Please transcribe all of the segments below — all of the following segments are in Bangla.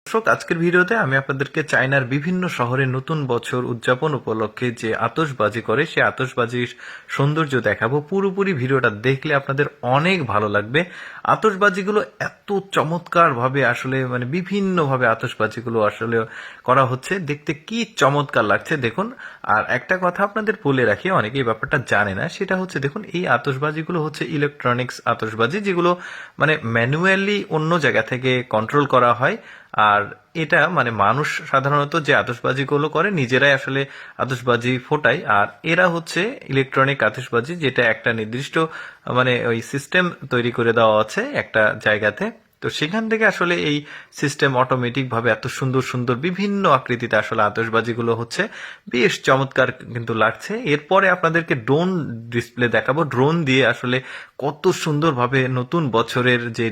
দর্শক, আজকের ভিডিওতে আমি আপনাদেরকে চায়নার বিভিন্ন শহরে নতুন বছর উদযাপন উপলক্ষে যে আতশবাজি করে সেই আতশবাজির সৌন্দর্য দেখাবো। পুরোপুরি ভিডিওটা দেখলে আপনাদের অনেক ভালো লাগবে। আতশবাজিগুলো এত চমৎকার ভাবে আসলে বিভিন্ন ভাবে আতশবাজিগুলো আসলে করা হচ্ছে, দেখতে কি চমৎকার লাগছে দেখুন। আর একটা কথা আপনাদের বলে রাখি, অনেকে এই ব্যাপারটা জানে না, সেটা হচ্ছে দেখুন এই আতশবাজিগুলো হচ্ছে ইলেকট্রনিক্স আতশবাজি, যেগুলো ম্যানুয়ালি অন্য জায়গা থেকে কন্ট্রোল করা হয়। আর এটা মানুষ সাধারণত যে আতশবাজিগুলো করে নিজেরাই আসলে আতশবাজি ফোটায়, আর এরা হচ্ছে ইলেকট্রনিক আতশবাজি, যেটা একটা নির্দিষ্ট ওই সিস্টেম তৈরি করে দেওয়া আছে একটা জায়গাতে। তো সেখান থেকে আসলে এই সিস্টেম অটোমেটিক ভাবে এত সুন্দর সুন্দর বিভিন্ন আকৃতিতে আসলে আতশবাজিগুলো হচ্ছে, বেশ চমৎকার কিন্তু লাগছে। এরপরে আপনাদেরকে ড্রোন ডিসপ্লে দেখাবো, ড্রোন দিয়ে আসলে কত সুন্দরভাবে নতুন বছরের যে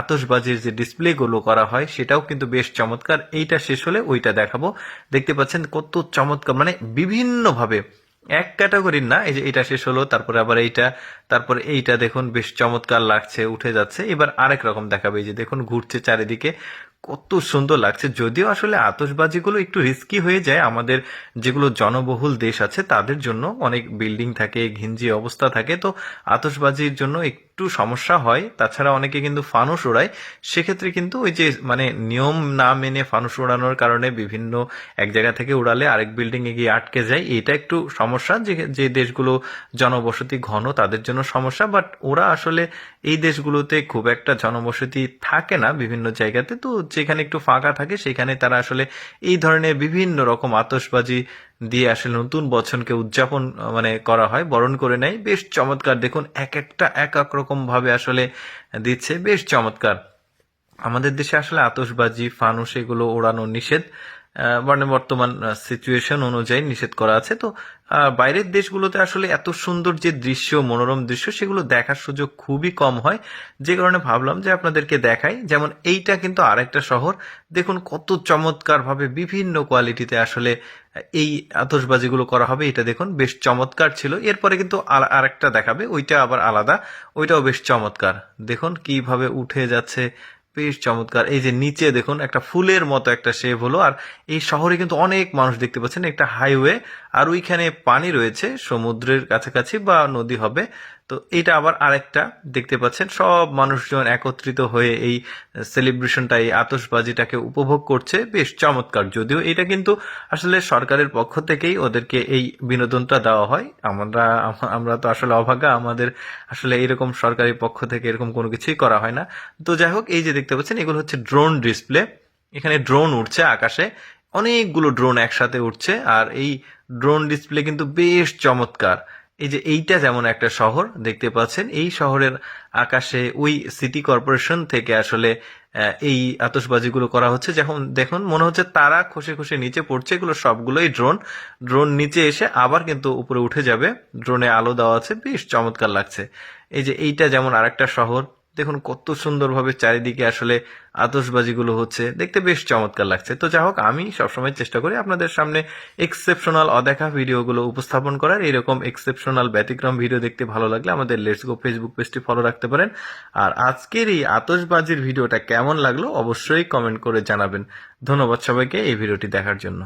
আতশবাজির যে ডিসপ্লে গুলো করা হয় সেটাও কিন্তু বেশ চমৎকার। এইটা শেষ হলে ওইটা দেখাবো। দেখতে পাচ্ছেন কত চমৎকার, বিভিন্ন ভাবে এক ক্যাটাগরির না। এই যে এটা শেষ হলো, তারপরে আবার এইটা, তারপরে এইটা দেখুন বেশ চমৎকার লাগছে, উঠে যাচ্ছে। এবার আরেক রকম দেখাবে, এই যে দেখুন ঘুরছে চারিদিকে, কত সুন্দর লাগছে। যদিও আসলে আতশবাজিগুলো একটু রিস্কি হয়ে যায় আমাদের যেগুলো জনবহুল দেশ আছে তাদের জন্য, অনেক বিল্ডিং থাকে, ঘিঞ্জি অবস্থা থাকে, তো আতশবাজির জন্য একটু সমস্যা হয়। তাছাড়া অনেকে কিন্তু ফানুস ওড়ায়, সেক্ষেত্রে কিন্তু ওই যে নিয়ম না মেনে ফানুস ওড়ানোর কারণে বিভিন্ন এক জায়গা থেকে উড়ালে আরেক বিল্ডিং এ গিয়ে আটকে যায়, এটা একটু সমস্যা। যে যে দেশগুলো জনবসতি ঘন তাদের জন্য সমস্যা, বাট ওরা আসলে এই দেশগুলোতে খুব একটা জনবসতি থাকে না বিভিন্ন জায়গাতে, তো যেখানে একটু ফাঁকা থাকে সেখানে তারা আসলে এই ধরনের বিভিন্ন রকম আতশবাজি দিয়ে আসলে নতুন বছরকে উদযাপন করা হয়, বরণ করে নেয়। বেশ চমৎকার দেখুন, এক একটা এক এক রকম ভাবে আসলে দিচ্ছে, বেশ চমৎকার। আমাদের দেশে আসলে আতশবাজি ফানুস এগুলো ওড়ানো নিষেধ, বর্তমান সিচুয়েশন অনুযায়ী নিষেধ করা আছে। তো বাইরের দেশগুলোতে আসলে এত সুন্দর যে দৃশ্য, মনোরম দৃশ্য, সেগুলো দেখার সুযোগ খুবই কম হয়, যে কারণে ভাবলাম যে আপনাদেরকে দেখাই। যেমন এইটা কিন্তু আরেকটা শহর, দেখুন কত চমৎকার ভাবে বিভিন্ন কোয়ালিটিতে আসলে এই আতশবাজিগুলো করা হবে। এটা দেখুন বেশ চমৎকার ছিল। এরপরে কিন্তু আরেকটা দেখাবে, ওইটা আবার আলাদা, ওইটাও বেশ চমৎকার। দেখুন কিভাবে উঠে যাচ্ছে, বেশ চমৎকার। এই যে নিচে দেখুন একটা ফুলের মতো একটা শেপ হলো। আর এই শহরে কিন্তু অনেক মানুষ দেখতে পাচ্ছেন, একটা হাইওয়ে, আর ওইখানে পানি রয়েছে, সমুদ্রের কাছাকাছি বা নদী হবে। তো এটা আবার আরেকটা দেখতে পাচ্ছেন, সব মানুষজন একত্রিত হয়ে এই সেলিব্রেশনটা, এই আতশবাজিটাকে উপভোগ করছে, বেশ চমৎকার। যদিও এটা কিন্তু আসলে সরকারের পক্ষ থেকেই ওদেরকে এই বিনোদনটা দেওয়া হয়। আমরা তো আসলে অভাগা, আমাদের আসলে এরকম সরকারি পক্ষ থেকে এরকম কোনো কিছুই করা হয় না। তো যাই হোক, এই যে দেখতে পাচ্ছেন এগুলো হচ্ছে ড্রোন ডিসপ্লে। এখানে ড্রোন উঠছে আকাশে, অনেকগুলো ড্রোন একসাথে উঠছে, আর এই ড্রোন ডিসপ্লে কিন্তু বেশ চমৎকার। এই যে এইটা যেমন একটা শহর দেখতে পাচ্ছেন, এই শহরের আকাশে ওই সিটি কর্পোরেশন থেকে আসলে এই আতশবাজিগুলো করা হচ্ছে। যখন দেখুন মনে হচ্ছে তারা খসে খসে নিচে পড়ছে, এগুলো সবগুলোই ড্রোন। ড্রোন নিচে এসে আবার কিন্তু উপরে উঠে যাবে, ড্রোনে আলো দেওয়া আছে, বেশ চমৎকার লাগছে। এই যে এইটা যেমন আরেকটা শহর, দেখুন কত সুন্দরভাবে চারিদিকে আসলে আতশবাজিগুলো হচ্ছে, দেখতে বেশ চমৎকার লাগছে। তো যাই হোক, আমি সবসময় চেষ্টা করি আপনাদের সামনে এক্সেপশনাল অদেখা ভিডিওগুলো উপস্থাপন করার। এরকম এক্সেপশনাল ব্যতিক্রম ভিডিও দেখতে ভালো লাগলে আমাদের লেটস গো ফেসবুক পেজটি ফলো রাখতে পারেন। আর আজকের এই আতশবাজির ভিডিওটা কেমন লাগলো অবশ্যই কমেন্ট করে জানাবেন। ধন্যবাদ সবাইকে এই ভিডিওটি দেখার জন্য।